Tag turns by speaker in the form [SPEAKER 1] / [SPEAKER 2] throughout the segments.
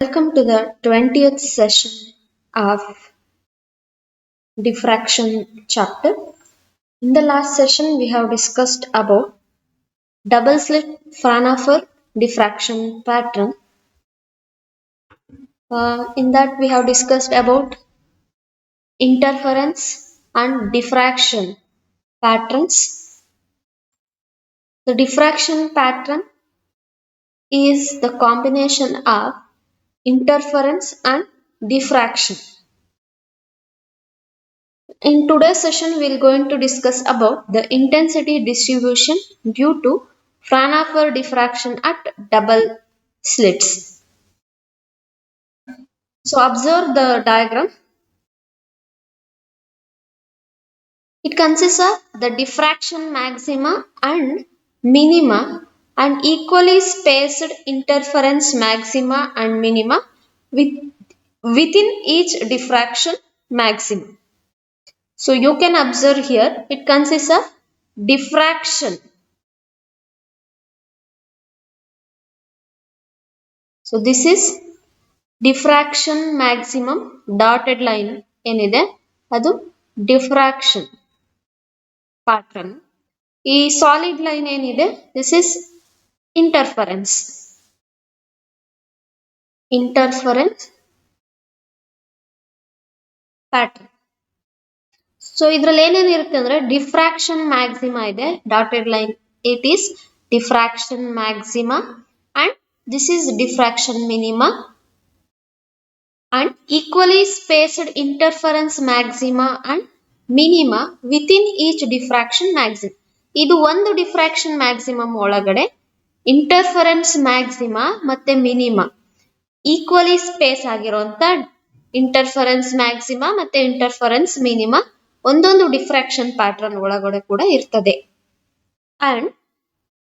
[SPEAKER 1] Welcome to the 20th session of diffraction chapter. In the last session, we have discussed about double slit Fraunhofer diffraction pattern. In that, we have discussed about interference and diffraction patterns. The diffraction pattern is the combination of interference and diffraction. In today's session, we are going to discuss about the intensity distribution due to Fraunhofer diffraction at double slits. So observe the diagram. It consists of the diffraction maxima and minima and equally spaced interference maxima and minima within each diffraction maximum. So you can observe here it consists of diffraction. So this is diffraction maximum dotted line ಏನಿದೆ ಅದು diffraction pattern. ಈ solid line ಏನಿದೆ this is interference pattern. So ಇದ್ರಲ್ಲಿ ಏನೇನಿರುತ್ತೆ ಅಂದ್ರೆ diffraction maxima ಇದೆ dotted line, it is diffraction maxima and this is diffraction minima and equally spaced interference maxima and minima within each diffraction maximum. ಇದು ಒಂದು diffraction maximum ಒಳಗಡೆ interference maxima ಮತ್ತೆ minima equally space ಆಗಿರುವಂತ interference maxima ಮತ್ತೆ interference minima ಒಂದೊಂದು diffraction pattern ಒಳಗಡೆ ಕೂಡ ಇರ್ತದೆ. And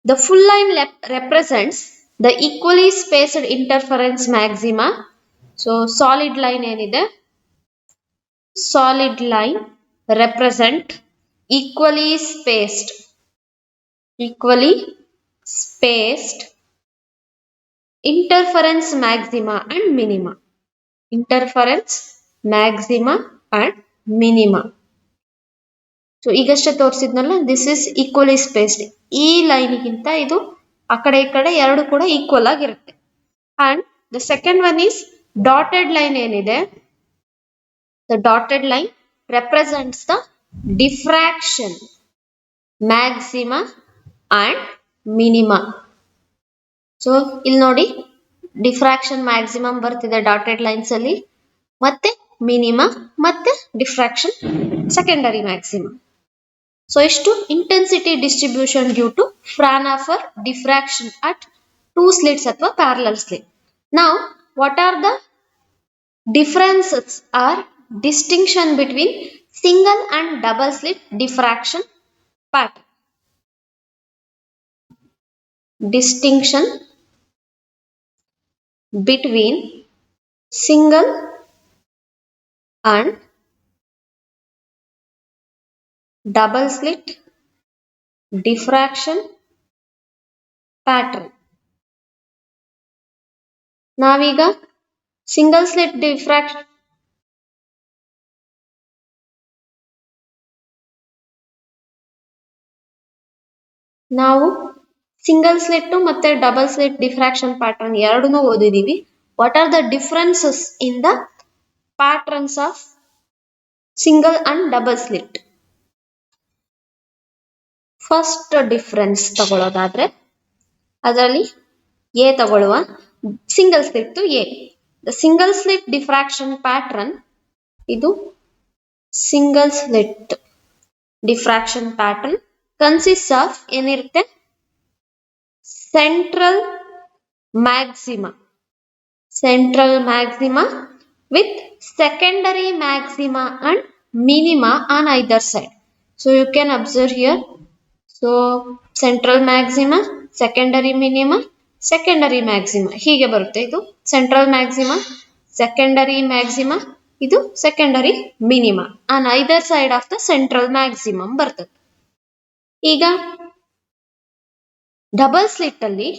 [SPEAKER 1] the full line represents the equally spaced interference maxima. So solid line ಏನಿದೆ solid line represent equally spaced interference maxima and minima. Interference maxima and minima. So ಈಗಷ್ಟೇ ತೋರಿಸಿದ್ನಲ್ಲ this is equally spaced. ಈ ಲೈನ್ಗಿಂತ ಇದು ಆ ಕಡೆ ಈ ಕಡೆ ಎರಡು ಕೂಡ ಈಕ್ವಲ್ ಆಗಿರುತ್ತೆ. And the second one is dotted line ಏನಿದೆ the dotted line represents the diffraction maxima and minima. So ಇಲ್ಲಿ ನೋಡಿ ಡಿಫ್ರಾಕ್ಷನ್ ಮ್ಯಾಕ್ಸಿಮಮ್ ಬರ್ತಿದೆ ಡಾಟೆಡ್ ಲೈನ್ಸ್ ಅಲ್ಲಿ, ಮತ್ತೆ ಮಿನಿಮಾ ಮತ್ತೆ ಡಿಫ್ರಾಕ್ಷನ್ ಸೆಕೆಂಡರಿ ಮ್ಯಾಕ್ಸಿಮಮ್. So ಇಷ್ಟು intensity distribution due to Fraunhofer diffraction at two slits ಅಥವಾ parallel slit. Now what are the differences or distinction between single and double slit diffraction pattern? Distinction between single and double slit diffraction pattern. ನಾವೀಗ single slit diffraction ನಾವು single slit ಮತ್ತೆ double slit diffraction pattern ಎರಡನ್ನೂ ಓದಿದೀವಿ. What are the differences in the patterns of single and double slit? First difference ತಗೊಳ್ಳೋದಾದ್ರೆ ಅದರಲ್ಲಿ A ತಗೊಳ್ಳುವ. Single slit A. The single slit diffraction pattern ಇದು single slit diffraction pattern consist of ಏನಿರುತ್ತೆ central maxima with secondary maxima and minima on either side. So you can observe here. So central maxima, secondary minima, secondary maxima ಹೀಗೆ ಬರುತ್ತೆ. ಇದು central maxima, secondary maxima, ಇದು secondary minima on either side of the central maximum ಬರ್ತದೆ. ಈಗ double slit ಅಲ್ಲಿ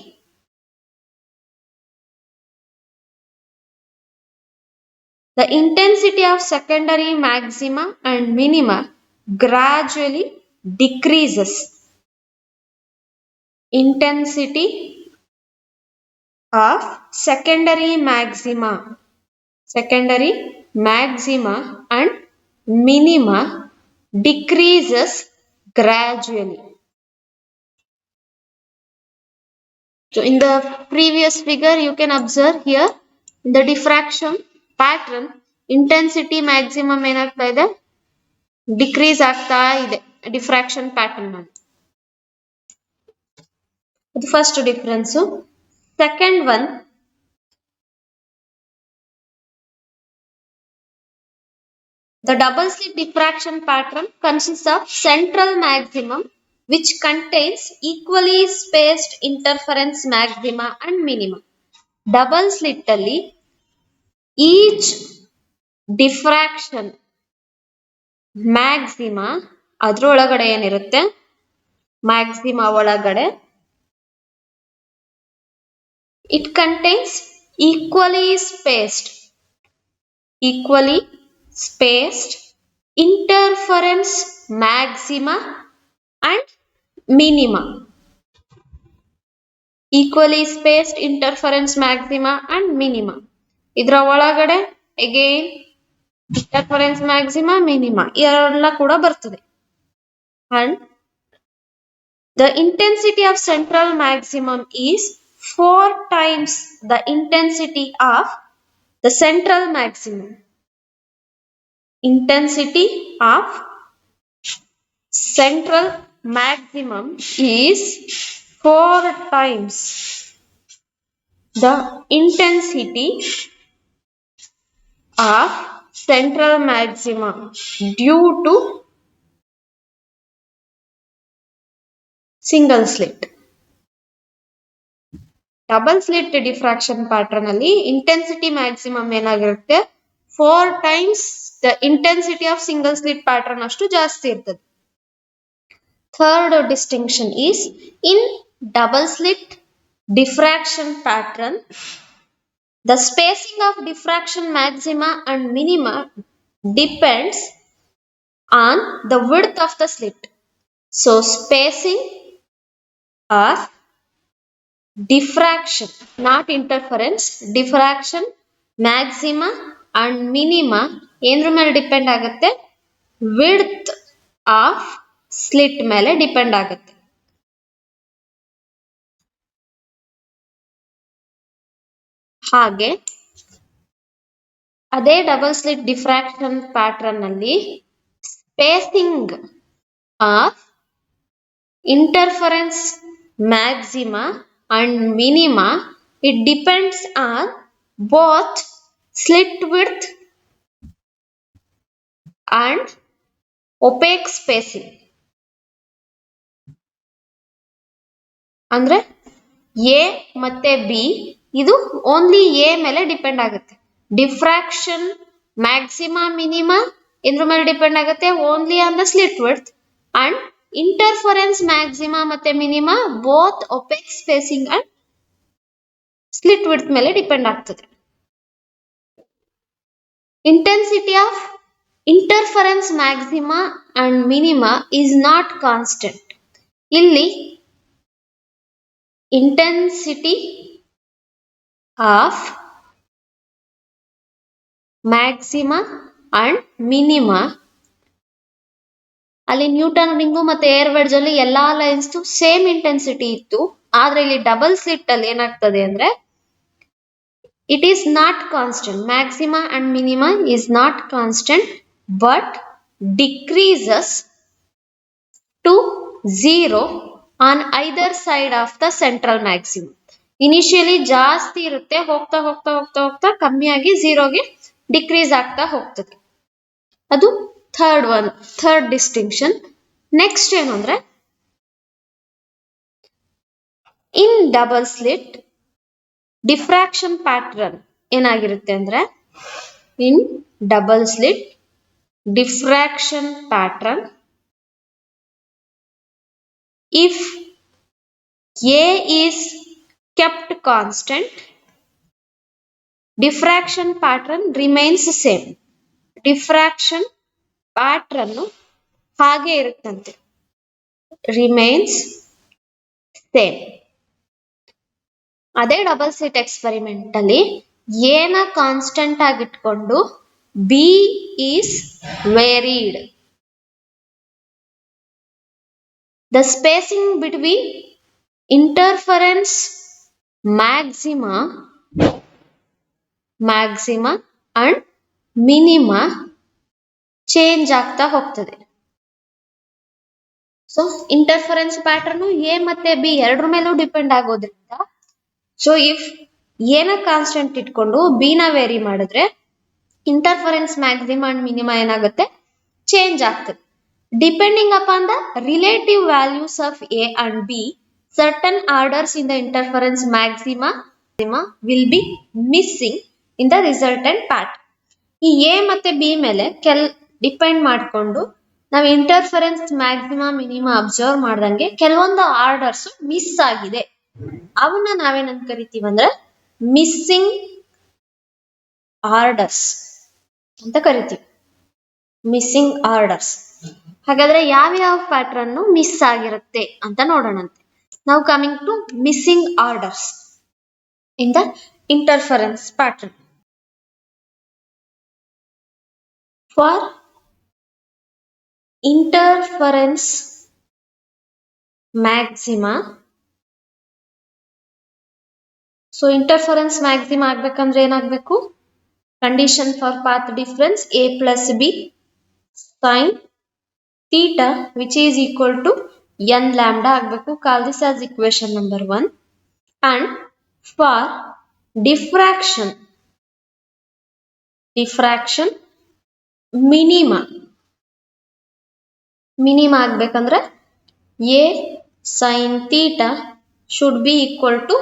[SPEAKER 1] The intensity of secondary maxima and minima gradually decreases. Intensity of secondary maxima and minima decreases gradually. So in the previous figure you can observe here in the diffraction pattern intensity maximum ಏನಾಗ್ತಾ ಇದೆ decrease ಆಗ್ತಾ ಇದೆ diffraction pattern ನಲ್ಲಿ. ಅದು first difference. Second one, the double slit diffraction pattern consists of central maximum which contains equally spaced interference maxima and minima. Double slit ಅಲ್ಲಿ each diffraction maxima ಅದರೊಳಗಡೆ ಏನಿರುತ್ತೆ maxima ಒಳಗಡೆ it contains equally spaced interference maxima and minima. Equally spaced interference maxima and minima. ಇದರ ಒಳಗಡೆ again interference maxima minima ಎಲ್ಲ ಕೂಡ ಬರ್ತದೆ. And the intensity of central maximum is 4 times the intensity of the central maximum. Intensity of central maximum is 4 times the intensity of central maximum due to single slit. Double slit diffraction pattern ಅಲ್ಲಿ intensity maximum ಏನಾಗಿರುತ್ತೆ 4 times the intensity of single slit pattern ಅಷ್ಟು ಜಾಸ್ತಿ ಇರ್ತದೆ. Third distinction is in double slit diffraction pattern, the spacing of diffraction maxima and minima depends on the width of the slit. So spacing of diffraction, not interference, diffraction maxima and minima ಏನ್ರ ಮೇಲೆ depend ಆಗುತ್ತೆ width of slit ಮೇಲೆ depend ಆಗುತ್ತೆ. ಹಾಗೆ ಅದೇ double slit diffraction pattern ನಲ್ಲಿ spacing of interference maxima and minima, it depends on both slit width and opaque spacing. ಅಂದ್ರೆ A ಮತ್ತೆ ಬಿ ಇದು ಓನ್ಲಿ ಎ ಮೇಲೆ ಡಿಪೆಂಡ್ ಆಗುತ್ತೆ. ಡಿಫ್ರಾಕ್ಷನ್ ಮ್ಯಾಕ್ಸಿಮಾ ಮಿನಿಮಾ ಇದ್ರ ಮೇಲೆ ಡಿಪೆಂಡ್ ಆಗುತ್ತೆ only on the slit width and interference maxima ಮತ್ತೆ minima both opaque spacing and slit width ಮೇಲೆ ಡಿಪೆಂಡ್ ಆಗ್ತದೆ. Intensity of interference maxima and minima is not constant. ಇಲ್ಲಿ intensity of maxima and minima ಅಲ್ಲಿ Newton ring ಮತ್ತೆ air wedge ಅಲ್ಲಿ ಎಲ್ಲಾ lines same intensity ಇತ್ತು. ಆದ್ರೆ ಇಲ್ಲಿ ಡಬಲ್ ಸ್ಲಿಟ್ ಅಲ್ಲಿ ಏನಾಗ್ತದೆ ಅಂದ್ರೆ it is not constant. Maxima and minima is not constant but decreases to 0 on either side of the central maximum. Initially ಜಾಸ್ತಿ ಇರುತ್ತೆ, ಹೋಗ್ತಾ ಹೋಗ್ತಾ ಹೋಗ್ತಾ ಹೋಗ್ತಾ ಕಮ್ಮಿಯಾಗಿ ಝೀರೋಗೆ ಡಿಕ್ರೀಸ್ ಆಗ್ತಾ ಹೋಗ್ತದೆ. ಅದು ಥರ್ಡ್ ಡಿಸ್ಟಿಂಕ್ಷನ್. ನೆಕ್ಸ್ಟ್ ಏನು ಅಂದ್ರೆ in double slit diffraction pattern ಏನಾಗಿರುತ್ತೆ ಅಂದ್ರೆ in double slit diffraction pattern if A is kept constant ಡಿಫ್ರಾಕ್ಷನ್ ಪ್ಯಾಟರ್ನ್ ರಿಮೈನ್ಸ್ ಸೇಮ್. ಡಿಫ್ರಾಕ್ಷನ್ ಪ್ಯಾಟರ್ನ್ ಹಾಗೆ ಇರುತ್ತಂತೆ, ರಿಮೈನ್ಸ್ ಸೇಮ್. ಅದೇ ಡಬಲ್ ಸ್ಲಿಟ್ ಎಕ್ಸ್ಪೆರಿಮೆಂಟ್ ಅಲ್ಲಿ ಏನ ಕಾನ್ಸ್ಟೆಂಟ್ ಆಗಿಟ್ಕೊಂಡು B is varied. The spacing between interference maxima and minima change ಆಗ್ತಾ ಹೋಗ್ತದೆ. ಸೊ ಇಂಟರ್ಫರೆನ್ಸ್ ಪ್ಯಾಟರ್ನ್ ಎ ಮತ್ತೆ ಬಿ ಎರಡರ ಮೇಲೂ ಡಿಪೆಂಡ್ ಆಗೋದ್ರಿಂದ, ಸೊ ಇಫ್ ಏನ ಕಾನ್ಸ್ಟೆಂಟ್ ಇಟ್ಕೊಂಡು ಬಿ ನ ವೇರಿ ಮಾಡಿದ್ರೆ ಇಂಟರ್ಫರೆನ್ಸ್ ಮ್ಯಾಕ್ಸಿಮಾ ಅಂಡ್ ಮಿನಿಮಾ ಏನಾಗುತ್ತೆ, ಚೇಂಜ್ ಆಗ್ತದೆ. Depending upon the relative values of A and B, certain orders in the interference maxima will be missing in the resultant pattern. ಈ A ಮತ್ತೆ B ಮೇಲೆ depend ಮಾಡಿಕೊಂಡು ನಾವು interference maxima minima observe ಮಾಡ್ದಂಗೆ ಕೆಲವೊಂದು orders miss ಆಗಿದೆ, ಅವನ್ನ ನಾವೇನಂತ ಕರಿತೀವಿ ಅಂದ್ರೆ ಮಿಸ್ಸಿಂಗ್ ಆರ್ಡರ್ಸ್ ಅಂತ ಕರಿತೀವಿ. Missing orders. ಹಾಗಾದ್ರೆ ಯಾವ್ಯಾವ ಪ್ಯಾಟರ್ನ್ ಮಿಸ್ ಆಗಿರುತ್ತೆ ಅಂತ ನೋಡೋಣಂತೆ. ನಾವು coming to missing orders in the interference pattern. For interference maxima, so interference maxima ಆಗ್ಬೇಕಂದ್ರೆ ಏನಾಗಬೇಕು, condition for path difference a plus b sin theta which is equal to n lambda ಆಗಬೇಕು. Call this as equation number 1. and for diffraction minima ಆಗ್ಬೇಕಂದ್ರೆ A sine theta should be equal to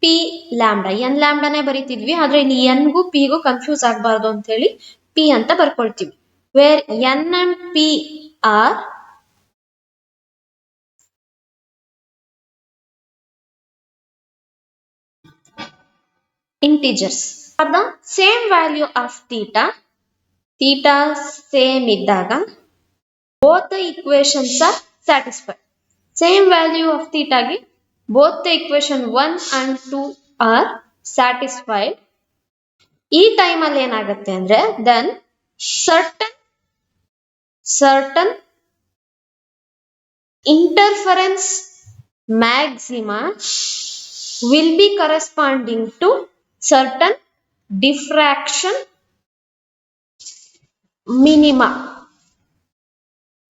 [SPEAKER 1] P lambda. N ಲ್ಯಾಂಬ್ಡಾನೇ ಬರೀತಿದ್ವಿ, ಆದ್ರೆ ಇಲ್ಲಿ ಎನ್ಗೂ ಪಿಗೂ confuse ಆಗಬಾರ್ದು ಅಂತ ಹೇಳಿ P ಅಂತ ಬರ್ಕೊಳ್ತೀವಿ. Where N and P are integers for the same value of theta same ಇದ್ದಾಗ both the equations are satisfied. Same value of theta ಗೆ both the equation 1 and 2 are satisfied. ಈ ಟೈಮ್ ಅಲ್ಲಿ ಏನಾಗುತ್ತೆ ಅಂದ್ರೆ then certain interference maxima will be corresponding to certain diffraction minima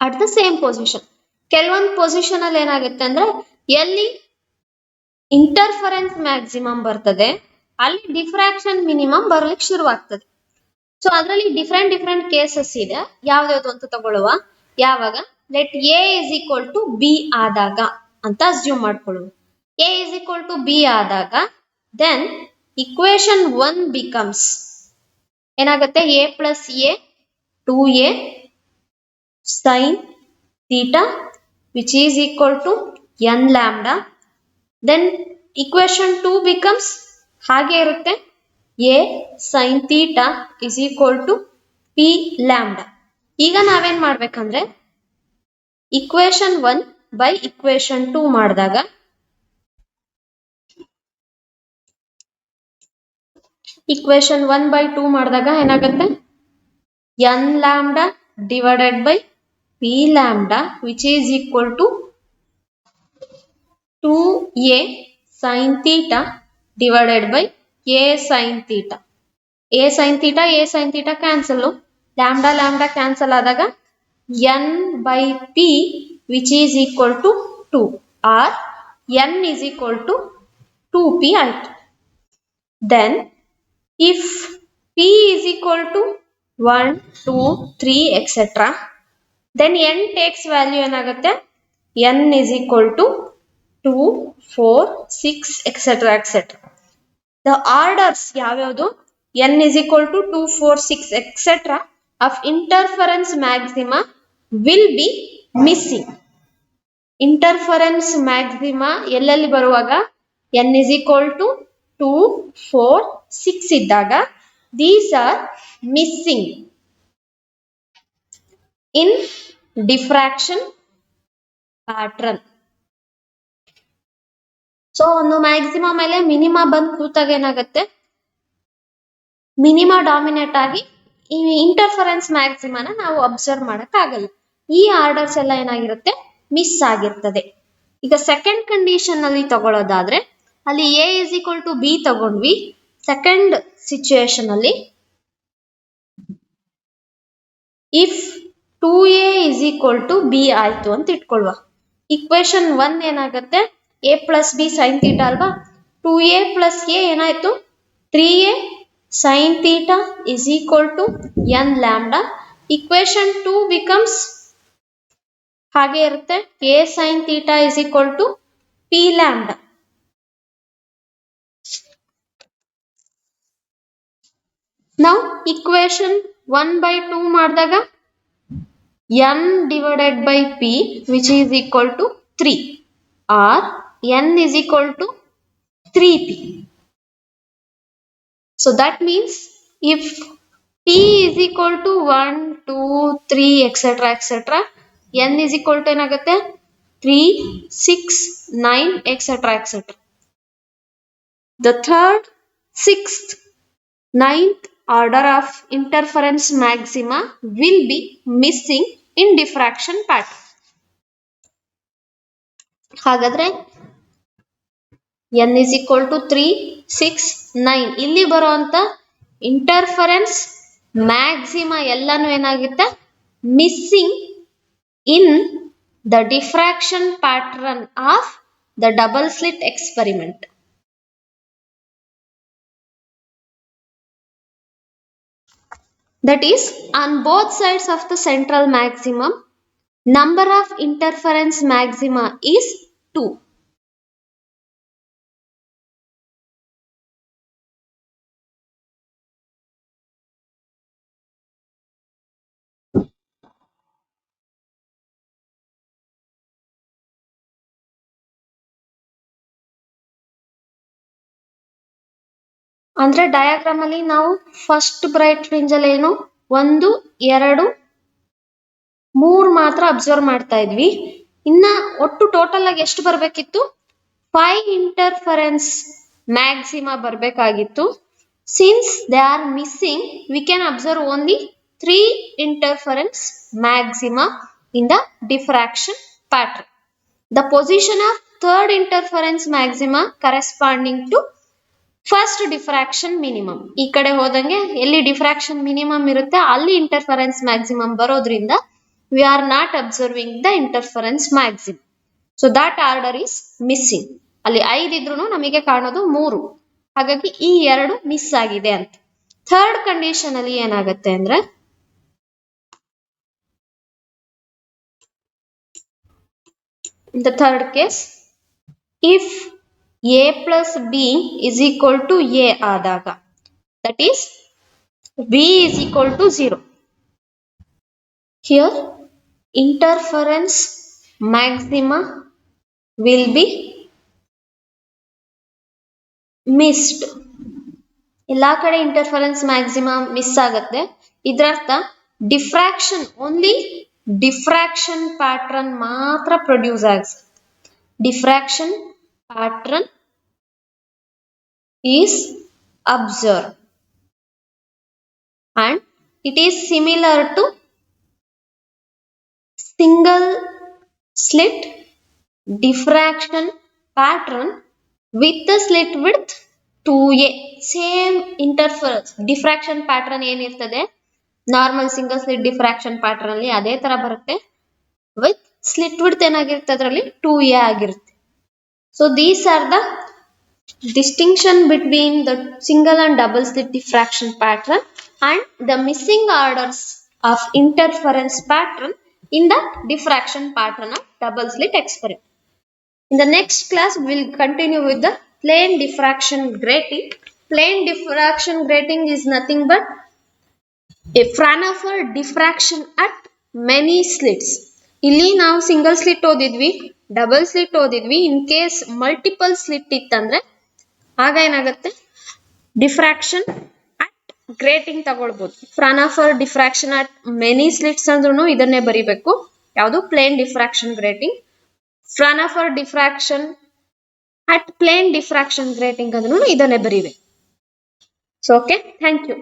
[SPEAKER 1] at the same position. ಕೆಲವೊಂದು position ಅಲ್ಲಿ ಏನಾಗುತ್ತೆ ಅಂದ್ರೆ ಎಲ್ಲಿ ಇಂಟರ್ಫರೆನ್ಸ್ ಮ್ಯಾಕ್ಸಿಮಮ್ ಬರ್ತದೆ ಅಲ್ಲಿ ಡಿಫ್ರಾಕ್ಷನ್ ಮಿನಿಮಮ್ ಬರ್ಲಿಕ್ಕೆ ಶುರುವಾಗ್ತದೆ. ಸೊ ಅದರಲ್ಲಿ ಡಿಫ್ರೆಂಟ್ ಕೇಸಸ್ ಇದೆ. ಯಾವ್ದು ಅಂತ ತಗೊಳ್ಳುವ. ಯಾವಾಗ let A is equal to B ಆದಾಗ ಅಂತ ಅಸ್ಯೂಮ್ ಮಾಡ್ಕೊಳ್ಳುವ. A is equal to B ಆದಾಗ ದೆನ್ ಇಕ್ವೇಶನ್ 1 ಬಿಕಮ್ಸ್ ಏನಾಗುತ್ತೆ, A plus A 2a sin theta which is equal to n lambda. then equation 2 becomes ಹಾಗೆ ಇರುತ್ತೆ, a sin theta is equal to p lambda. ಈಗ ನಾವೇನ್ ಮಾಡ್ಬೇಕಂದ್ರೆ equation 1 by equation 2 ಮಾಡಿದಾಗ ಏನಾಗುತ್ತೆ, n lambda divided by p lambda which is equal to 2a sin theta divided by a sin theta. a sin theta cancel, lambda cancel ಆದಾಗ n by p which is equal to 2 or n is equal to 2p ಆಯ್ತು. then if p is equal to 1 2 3 etc. then n takes value ಏನಾಗುತ್ತೆ, n is equal to 2 4 6 etc. etc. the orders ಯಾವ್ಯಾವುದು n is equal to 2 4 6 etc. of interference maxima will be missing. interference maxima ಎಲ್ಲೆಲ್ಲಿ ಬರುವಾಗ n is equal to 2 4 6 ಇದ್ದಾಗ these are missing in diffraction pattern. So ಒಂದು maxima ಮೇಲೆ minima ಬಂದು ಕೂತಾಗ ಏನಾಗುತ್ತೆ, minima dominate ಆಗಿ ಈ ಇಂಟರ್ಫರೆನ್ಸ್ ಮ್ಯಾಕ್ಸಿಮಾನ ನಾವು ಅಬ್ಸರ್ವ್ ಮಾಡಕ್ ಆಗಲ್ಲ. ಈ ಆರ್ಡರ್ಸ್ ಎಲ್ಲ ಏನಾಗಿರುತ್ತೆ, ಮಿಸ್ ಆಗಿರ್ತದೆ. ಈಗ ಸೆಕೆಂಡ್ ಕಂಡೀಷನ್ ಅಲ್ಲಿ ತಗೊಳ್ಳೋದಾದ್ರೆ ಅಲ್ಲಿ A is equal to B ತಗೊಂಡ್ವಿ. ಸೆಕೆಂಡ್ ಸಿಚುಯೇಷನ್ ಅಲ್ಲಿ if 2a is equal to B ಆಯ್ತು ಅಂತ ಇಟ್ಕೊಳ್ವ. ಇಕ್ವೇಶನ್ 1 ಏನಾಗುತ್ತೆ, a plus B sine theta ಅಲ್ವಾ. 2a ಪ್ಲಸ್ ಎ ಏನಾಯ್ತು, 3a sine theta is equal to n lambda. Equation 2 becomes ಹಾಗೆ ಇರುತ್ತೆ, a sine theta is equal to p lambda. ನಾವು equation 1/2 ಮಾಡಿದಾಗ n divided by p which is equal to 3 or n is equal to 3p. So that means if p is equal to 1, 2, 3 etc. n is equal to ಏನಾಗುತ್ತೆ 3, 6, 9 etc. The third, sixth, ninth order of interference maxima will be missing in diffraction pattern. ಹಾಗಾದ್ರೆ n is equal to 3, 6, 9 ಇಲ್ಲಿ ಬರುವಂತ interference maxima ಎಲ್ಲಾನು ಏನಾಗುತ್ತೆ, missing in the diffraction pattern of the double slit experiment. That is, on both sides of the central maximum, number of interference maxima is 2. ಅಂದ್ರೆ diagram ಅಲ್ಲಿ ನಾವು first bright fringe ಅಲ್ಲಿ ಏನು 1, 2, 3 ಮಾತ್ರ ಅಬ್ಸರ್ವ್ ಮಾಡ್ತಾ ಇದ್ವಿ. ಇನ್ನ ಒಟ್ಟು ಟೋಟಲ್ ಆಗಿ ಎಷ್ಟು ಬರ್ಬೇಕಿತ್ತು, 5 ಇಂಟರ್ಫರೆನ್ಸ್ ಮ್ಯಾಕ್ಸಿಮಾ ಬರ್ಬೇಕಾಗಿತ್ತು. Since they are missing, we can observe only 3 interference maxima in the diffraction pattern. The position of third interference maxima corresponding to first diffraction minimum. ಈ ಕಡೆ ಹೋದಂಗೆ ಎಲ್ಲಿ ಡಿಫ್ರಾಕ್ಷನ್ ಮಿನಿಮಮ್ ಇರುತ್ತೆ ಅಲ್ಲಿ ಇಂಟರ್ಫರೆನ್ಸ್ ಮ್ಯಾಕ್ಸಿಮಮ್ ಬರೋದ್ರಿಂದ we are not observing the interference maximum. So that order is missing. ಅಲ್ಲಿ 5 ಇದ್ರೂ ನಮಗೆ ಕಾಣೋದು 3, ಹಾಗಾಗಿ ಈ 2 ಮಿಸ್ ಆಗಿದೆ ಅಂತ. ಥರ್ಡ್ ಕಂಡೀಷನ್ ಅಲ್ಲಿ ಏನಾಗುತ್ತೆ ಅಂದ್ರೆ in the third case if a plus b is equal to a ಆದಾಗ, that is b is equal to 0. Here interference maxima will be missed. ಎಲ್ಲಾ ಕಡೆ ಇಂಟರ್ಫರೆನ್ಸ್ ಮ್ಯಾಕ್ಸಿಮಾ ಮಿಸ್ ಆಗುತ್ತೆ. ಇದರರ್ಥ ಡಿಫ್ರಾಕ್ಷನ್, ಓನ್ಲಿ ಡಿಫ್ರಾಕ್ಷನ್ ಪ್ಯಾಟ್ರನ್ ಮಾತ್ರ produce ಆಗುತ್ತೆ. Diffraction pattern is observed and it is similar to single slit diffraction pattern with the slit width 2a. Same interference diffraction pattern ಏನಿರ್ತದೆ normal single slit diffraction pattern ಅಲ್ಲಿ ಅದೇ ತರ ಬರುತ್ತೆ. With slit width ಏನಾಗಿರುತ್ತೆ ಅದರಲ್ಲಿ 2a ಆಗಿರುತ್ತೆ. So these are the distinction between the single and double slit diffraction pattern and the missing orders of interference pattern in the diffraction pattern of double slit experiment. In the next class we will continue with the plane diffraction grating. Plane diffraction grating is nothing but a Fraunhofer diffraction at many slits. ಇಲ್ಲಿ ನಾವು single slit ಓದಿದ್ವಿ, double slit ಓದಿದ್ವಿ. In case multiple slit ಇತ್ತಂದ್ರೆ ಆಗ ಏನಾಗುತ್ತೆ, diffraction at grating ತಗೊಳ್ಬಹುದು. Fraunhofer diffraction at many slits ಅಂದ್ರೂ ಇದನ್ನೇ ಬರಿಬೇಕು. ಯಾವುದು plane diffraction grating. Fraunhofer diffraction at plane diffraction grating ಅಂದ್ರೂ ಇದನ್ನೇ ಬರಿಬೇಕು. So okay, thank you.